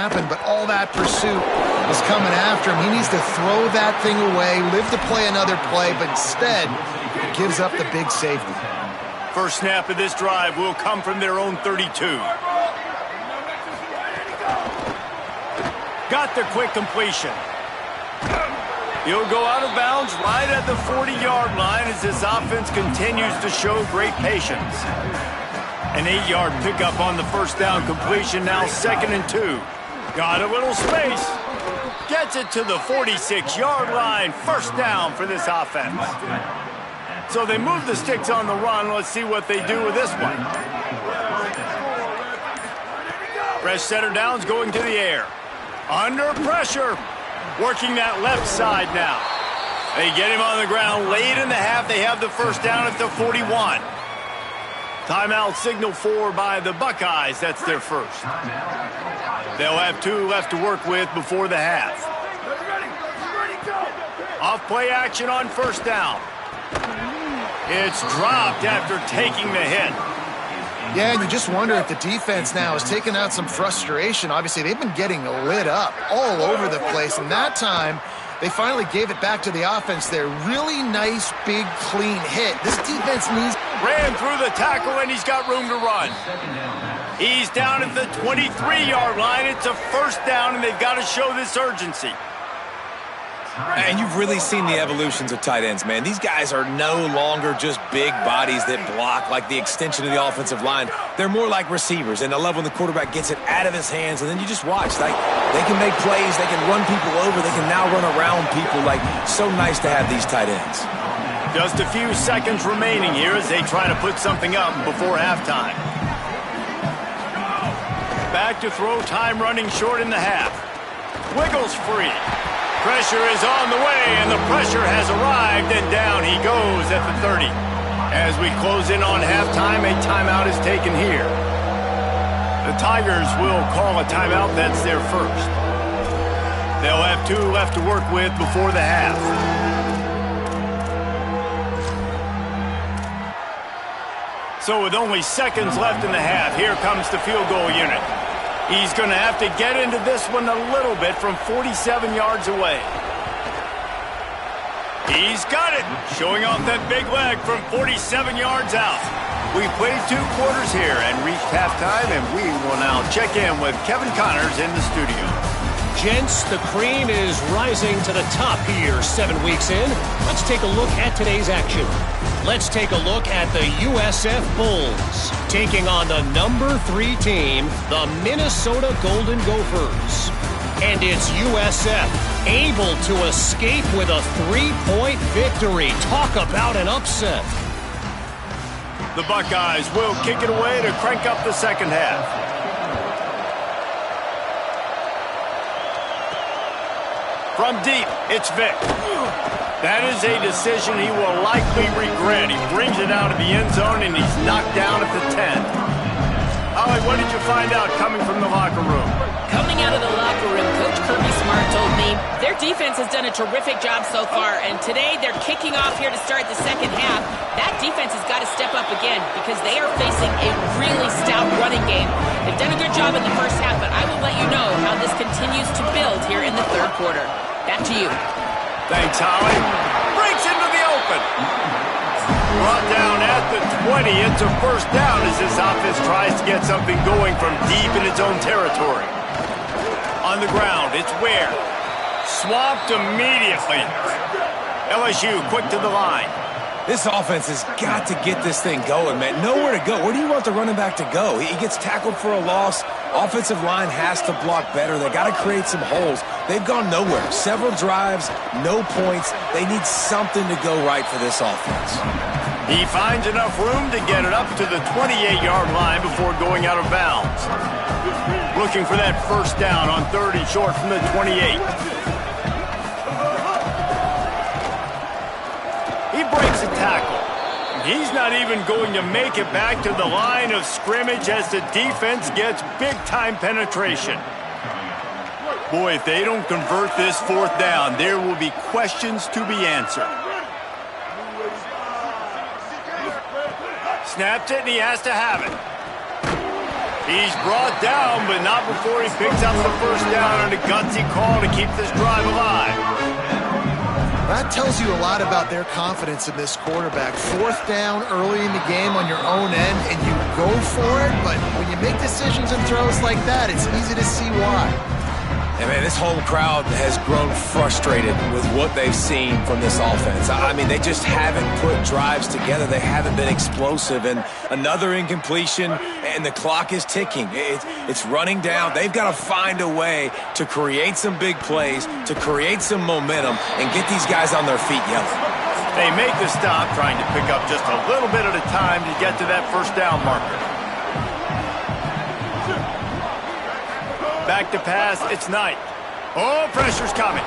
happen, but all that pursuit is coming after him. He needs to throw that thing away, live to play another play, but instead he gives up the big safety. First snap of this drive will come from their own 32. Got the quick completion. He'll go out of bounds right at the 40-yard line as this offense continues to show great patience. An 8-yard pickup on the first down completion, now 2nd and 2. Got a little space. Gets it to the 46-yard line. First down for this offense. So they move the sticks on the run. Let's see what they do with this one. Fresh setter downs going to the air. Under pressure. Working that left side now. They get him on the ground late in the half. They have the first down at the 41. Timeout signaled for by the Buckeyes. That's their first. They'll have 2 left to work with before the half. Off play action on first down. It's dropped after taking the hit. Yeah, and you just wonder if the defense now has taken out some frustration. Obviously, they've been getting lit up all over the place, and that time they finally gave it back to the offense there. Really nice, big, clean hit. This defense needs... Ran through the tackle, and he's got room to run. He's down at the 23-yard line. It's a first down, and they've got to show this urgency. And you've really seen the evolutions of tight ends, man. These guys are no longer just big bodies that block like the extension of the offensive line. They're more like receivers, and I love when the quarterback gets it out of his hands, and then you just watch. Like, they can make plays, they can run people over, they can now run around people. Like, so nice to have these tight ends. Just a few seconds remaining here as they try to put something up before halftime. Back to throw, time running short in the half. Wiggles free. Pressure is on the way, and the pressure has arrived, and down he goes at the 30. As we close in on halftime, a timeout is taken here. The Tigers will call a timeout. That's their first. They'll have 2 left to work with before the half. So with only seconds left in the half, here comes the field goal unit. He's going to have to get into this one a little bit from 47 yards away. He's got it, showing off that big leg from 47 yards out. We've played 2 quarters here and reached halftime, and we will now check in with Kevin Connors in the studio. Gents, the cream is rising to the top here 7 weeks in. Let's take a look at today's action. Let's take a look at the USF Bulls taking on the number 3 team, the Minnesota Golden Gophers. And it's USF able to escape with a 3-point victory. Talk about an upset. The Buckeyes will kick it away to crank up the second half. From deep, it's Vic. That is a decision he will likely regret. He brings it out of the end zone, and he's knocked down at the 10. Ollie, what did you find out coming from the locker room? Coming out of the locker room, Coach Kirby Smart told me their defense has done a terrific job so far, and today they're kicking off here to start the second half. That defense has got to step up again because they are facing a really stout running game. They've done a good job in the first half, but I will let you know how this continues to build here in the third quarter. Back to you. Thanks, Holly. Breaks into the open. Brought down at the 20. It's a first down as this offense tries to get something going from deep in its own territory. On the ground, it's Ware. Swamped immediately. LSU quick to the line. This offense has got to get this thing going, man. Nowhere to go. Where do you want the running back to go? He gets tackled for a loss. Offensive line has to block better. They got to create some holes. They've gone nowhere. Several drives, no points. They need something to go right for this offense. He finds enough room to get it up to the 28-yard line before going out of bounds. Looking for that first down on 3rd and short from the 28. He breaks a tackle. He's not even going to make it back to the line of scrimmage as the defense gets big-time penetration. Boy, if they don't convert this 4th down, there will be questions to be answered. Snaps it, and he has to have it. He's brought down, but not before he picks up the first down on a gutsy call to keep this drive alive. That tells you a lot about their confidence in this quarterback. Fourth down early in the game on your own end, and you go for it, but when you make decisions and throws like that, it's easy to see why. And man, this whole crowd has grown frustrated with what they've seen from this offense. I mean, they just haven't put drives together. They haven't been explosive. And another incompletion, and the clock is ticking. It's running down. They've got to find a way to create some big plays, to create some momentum, and get these guys on their feet yelling. They make the stop, trying to pick up just a little bit at a time to get to that first down marker. Back to pass, it's Knight. Oh, pressure's coming.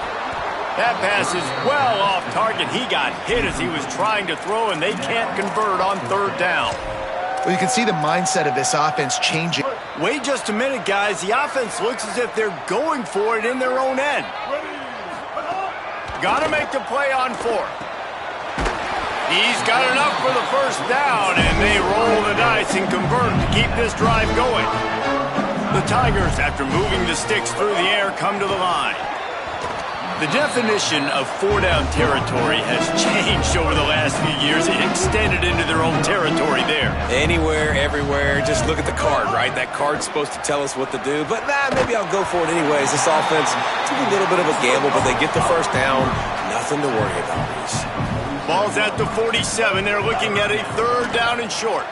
That pass is well off target. He got hit as he was trying to throw, and they can't convert on third down. Well, you can see the mindset of this offense changing. Wait just a minute, guys. The offense looks as if they're going for it in their own end. Got to make the play on fourth. He's got enough for the first down, and they roll the dice and convert to keep this drive going. The Tigers, after moving the sticks through the air, come to the line. The definition of four-down territory has changed over the last few years. It extended into their own territory there. Anywhere, everywhere, just look at the card, right? That card's supposed to tell us what to do, but maybe I'll go for it anyways. This offense took a little bit of a gamble, but they get the first down. Nothing to worry about, Reese. Ball's at the 47. They're looking at a third down and short.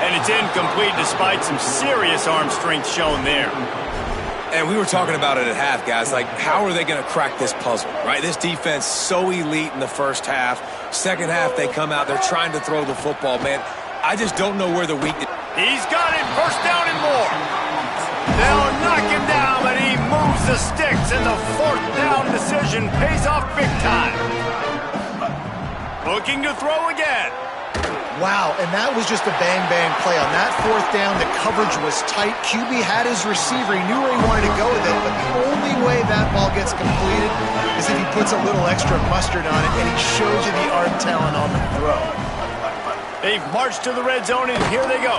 And it's incomplete despite some serious arm strength shown there. And we were talking about it at half, guys. Like, how are they going to crack this puzzle, right? This defense so elite in the first half. Second half, they come out. They're trying to throw the football, man. I just don't know where the weakness. He's got it. First down and more. They'll knock him down, but he moves the sticks, and the fourth down decision pays off big time. Looking to throw again. Wow, and that was just a bang-bang play. On that fourth down, the coverage was tight. QB had his receiver. He knew where he wanted to go with it, but the only way that ball gets completed is if he puts a little extra mustard on it, and he shows you the arm talent on the throw. They've marched to the red zone, and here they go.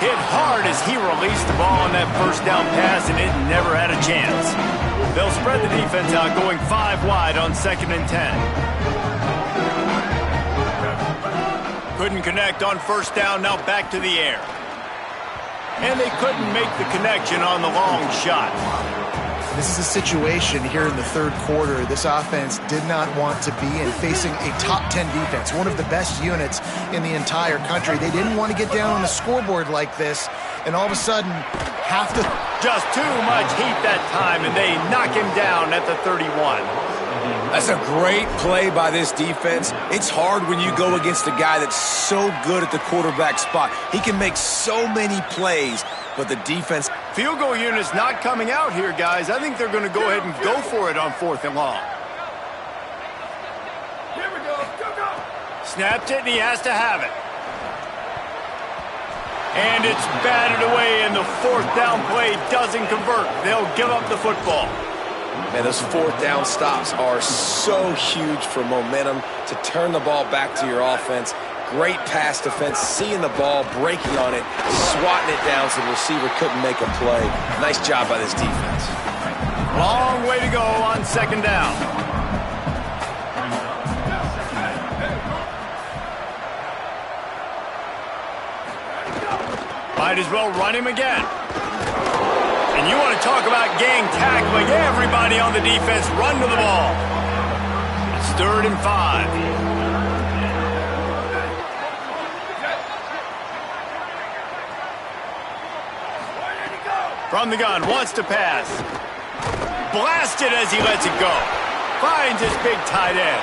Hit hard as he released the ball on that first down pass, and it never had a chance. They'll spread the defense out, going 5 wide on 2nd and 10. Couldn't connect on first down, now back to the air. And they couldn't make the connection on the long shot. This is a situation here in the third quarter this offense did not want to be in, facing a top 10 defense, one of the best units in the entire country. They didn't want to get down on the scoreboard like this, and all of a sudden have to... Just too much heat that time, and they knock him down at the 31. That's a great play by this defense. It's hard when you go against a guy that's so good at the quarterback spot. He can make so many plays, but the defense... Field goal unit's not coming out here, guys. I think they're going to go ahead and go for it on 4th and long. Here we go. Go. Snapped it, and he has to have it. And it's batted away, and the 4th down play doesn't convert. They'll give up the football. Man, those 4th down stops are so huge for momentum to turn the ball back to your offense. Great pass defense, seeing the ball, breaking on it, swatting it down so the receiver couldn't make a play. Nice job by this defense. Long way to go on 2nd down. Might as well run him again. And you want to talk about gang tackling. Everybody on the defense run to the ball. It's 3rd and 5. From the gun, wants to pass. Blasted as he lets it go. Finds his big tight end.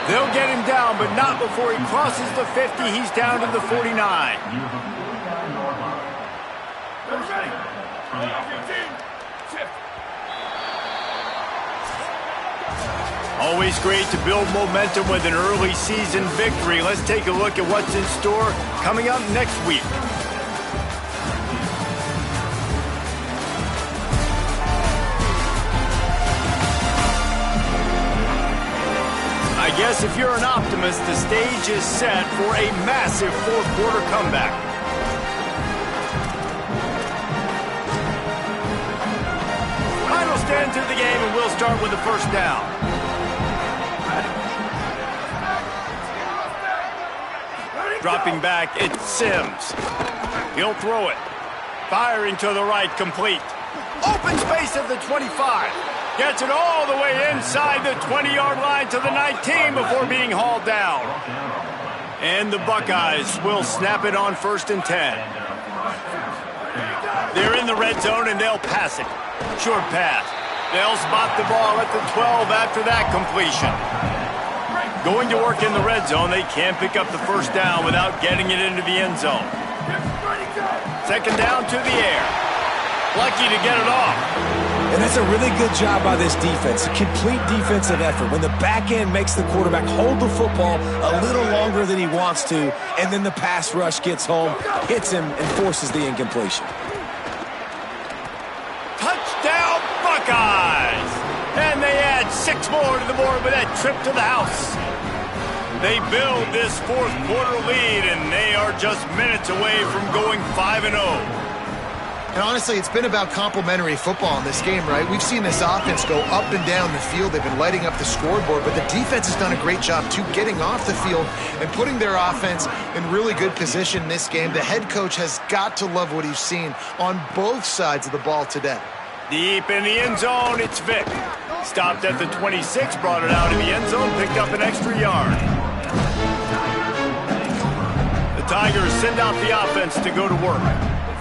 They'll get him down, but not before he crosses the 50. He's down to the 49. Always great to build momentum with an early season victory. Let's take a look at what's in store coming up next week. I guess if you're an optimist, the stage is set for a massive fourth quarter comeback. into the game, and we'll start with the first down. Dropping back, it's Sims. He'll throw it. Firing to the right, complete. Open space at the 25. Gets it all the way inside the 20-yard line to the 19 before being hauled down. And the Buckeyes will snap it on 1st and 10. They're in the red zone, and they'll pass it. Short pass. They'll spot the ball at the 12 after that completion. Going to work in the red zone, they can't pick up the first down without getting it into the end zone. 2nd down to the air. Lucky to get it off. And that's a really good job by this defense. A complete defensive effort. When the back end makes the quarterback hold the football a little longer than he wants to, and then the pass rush gets home, hits him, and forces the incompletion. Touchdown, Buckeyes! And they add 6 more to the board with that trip to the house. They build this 4th quarter lead, and they are just minutes away from going 5-0. And honestly, it's been about complementary football in this game, right? We've seen this offense go up and down the field. They've been lighting up the scoreboard, but the defense has done a great job, too, getting off the field and putting their offense in really good position in this game. The head coach has got to love what he's seen on both sides of the ball today. Deep in the end zone, it's Vick. Stopped at the 26, brought it out in the end zone, picked up an extra yard. The Tigers send out the offense to go to work.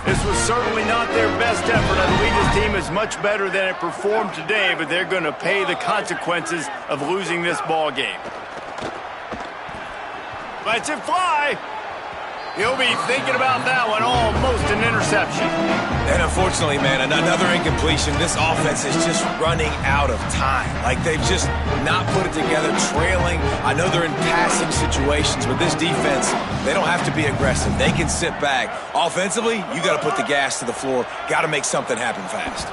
This was certainly not their best effort. I believe this team is much better than it performed today, but they're going to pay the consequences of losing this ball game. Lets it fly. He'll be thinking about that one. Almost an interception. And unfortunately, man, another incompletion. This offense is just running out of time. Like, they've just not put it together, trailing. I know they're in passing situations, but this defense, they don't have to be aggressive. They can sit back. Offensively, you got to put the gas to the floor. Got to make something happen fast.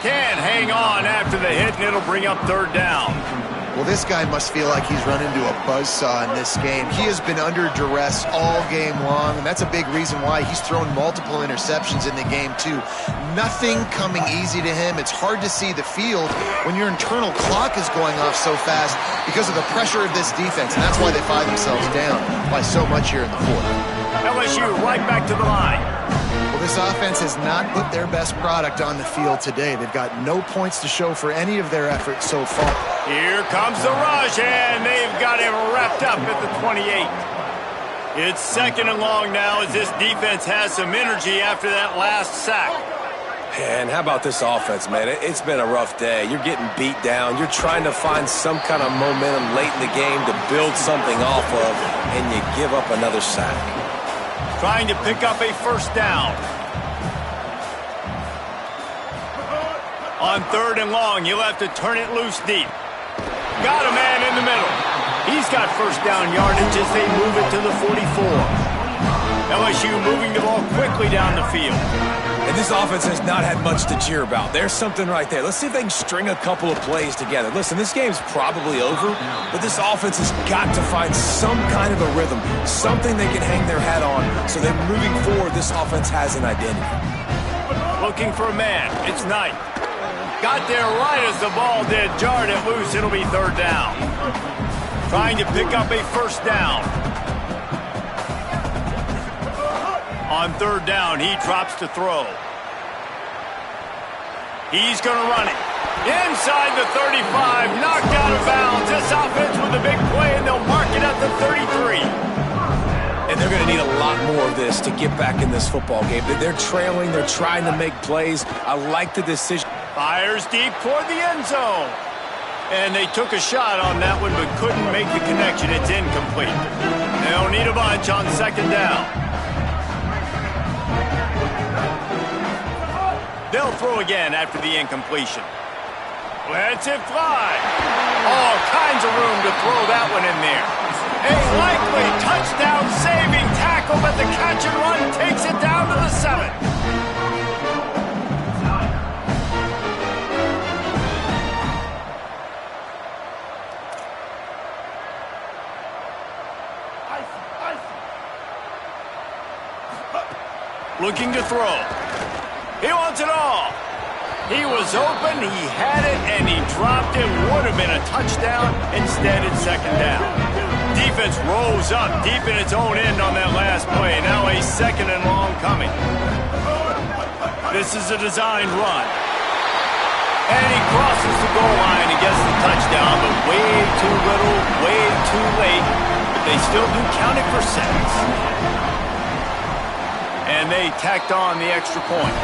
Can't hang on after the hit, and it'll bring up 3rd down. Well, this guy must feel like he's run into a buzzsaw in this game. He has been under duress all game long, and that's a big reason why he's thrown multiple interceptions in the game, too. Nothing coming easy to him. It's hard to see the field when your internal clock is going off so fast because of the pressure of this defense, and that's why they find themselves down by so much here in the 4th. LSU right back to the line. Well, this offense has not put their best product on the field today. They've got no points to show for any of their efforts so far. Here comes the rush, and they've got him wrapped up at the 28. It's 2nd and long now as this defense has some energy after that last sack. And how about this offense, man? It's been a rough day. You're getting beat down. You're trying to find some kind of momentum late in the game to build something off of, and you give up another sack. Trying to pick up a 1st down. On 3rd and long, he'll have to turn it loose deep. Got a man in the middle. He's got 1st down yardage as they move it to the 44. LSU moving the ball quickly down the field. And this offense has not had much to cheer about. There's something right there. Let's see if they can string a couple of plays together. Listen, this game's probably over, but this offense has got to find some kind of a rhythm, something they can hang their hat on, so that moving forward, this offense has an identity. Looking for a man. It's Knight. Got there right as the ball did. Jarred it loose. It'll be 3rd down. Trying to pick up a 1st down. On 3rd down, he drops to throw. He's going to run it. Inside the 35, knocked out of bounds. This offense with a big play, and they'll mark it at the 33. And they're going to need a lot more of this to get back in this football game. They're trailing. They're trying to make plays. I like the decision. Fires deep toward the end zone. And they took a shot on that one, but couldn't make the connection. It's incomplete. They'll need a bunch on 2nd down. They'll throw again after the incompletion. Lets it fly. All kinds of room to throw that one in there. A likely touchdown-saving tackle, but the catch and run takes it down to the 7. Looking to throw. He wants it all. He was open, he had it, and he dropped it. Would have been a touchdown. Instead, it's second down. Defense rose up deep in its own end on that last play. Now a second and long coming. This is a designed run. And he crosses the goal line and gets the touchdown, but way too little, way too late. But they still do count it for sacks. And they tacked on the extra point.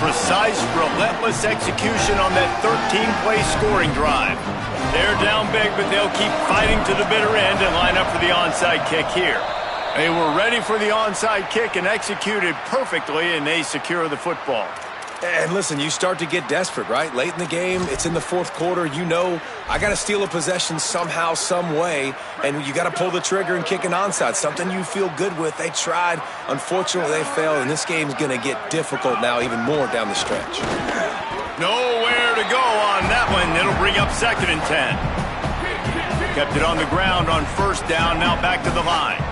Precise, relentless execution on that 13-play scoring drive. They're down big, but they'll keep fighting to the bitter end and line up for the onside kick here. They were ready for the onside kick and executed perfectly, and they secure the football. And listen, you start to get desperate, right? Late in the game, it's in the fourth quarter. You know, I got to steal a possession somehow, some way, and you got to pull the trigger and kick an onside, something you feel good with. They tried. Unfortunately, they failed, and this game's going to get difficult now even more down the stretch. Nowhere to go on that one. It'll bring up 2nd and 10. Kept it on the ground on first down, now back to the line.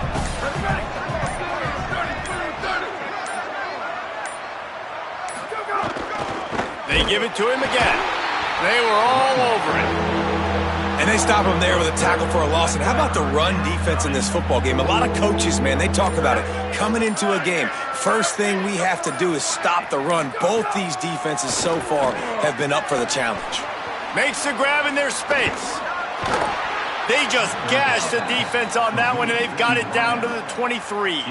They give it to him again. They were all over it. And they stop him there with a tackle for a loss. And how about the run defense in this football game? A lot of coaches, man, they talk about it. Coming into a game, first thing we have to do is stop the run. Both these defenses so far have been up for the challenge. Makes the grab in their space. They just gashed the defense on that one, and they've got it down to the 23.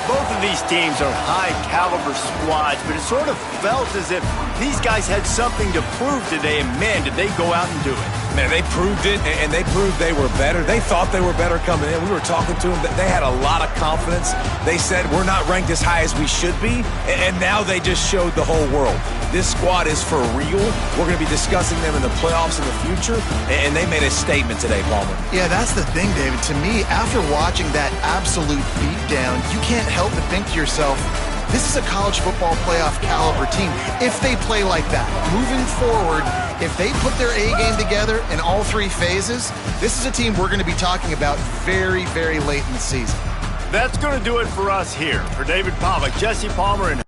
Both of these teams are high-caliber squads, but it sort of felt as if these guys had something to prove today, and man, did they go out and do it. Man, they proved it, and they proved they were better. They thought they were better coming in. We were talking to them. They had a lot of confidence. They said, we're not ranked as high as we should be, and now they just showed the whole world. This squad is for real. We're going to be discussing them in the playoffs in the future, and they made a statement today, Palmer. Yeah, that's the thing, David. To me, after watching that absolute beatdown, you can't help but think to yourself, this is a college football playoff caliber team. If they play like that, moving forward, if they put their A game together in all three phases, this is a team we're going to be talking about very, very late in the season. That's going to do it for us here. For David Pollack, Jesse Palmer, and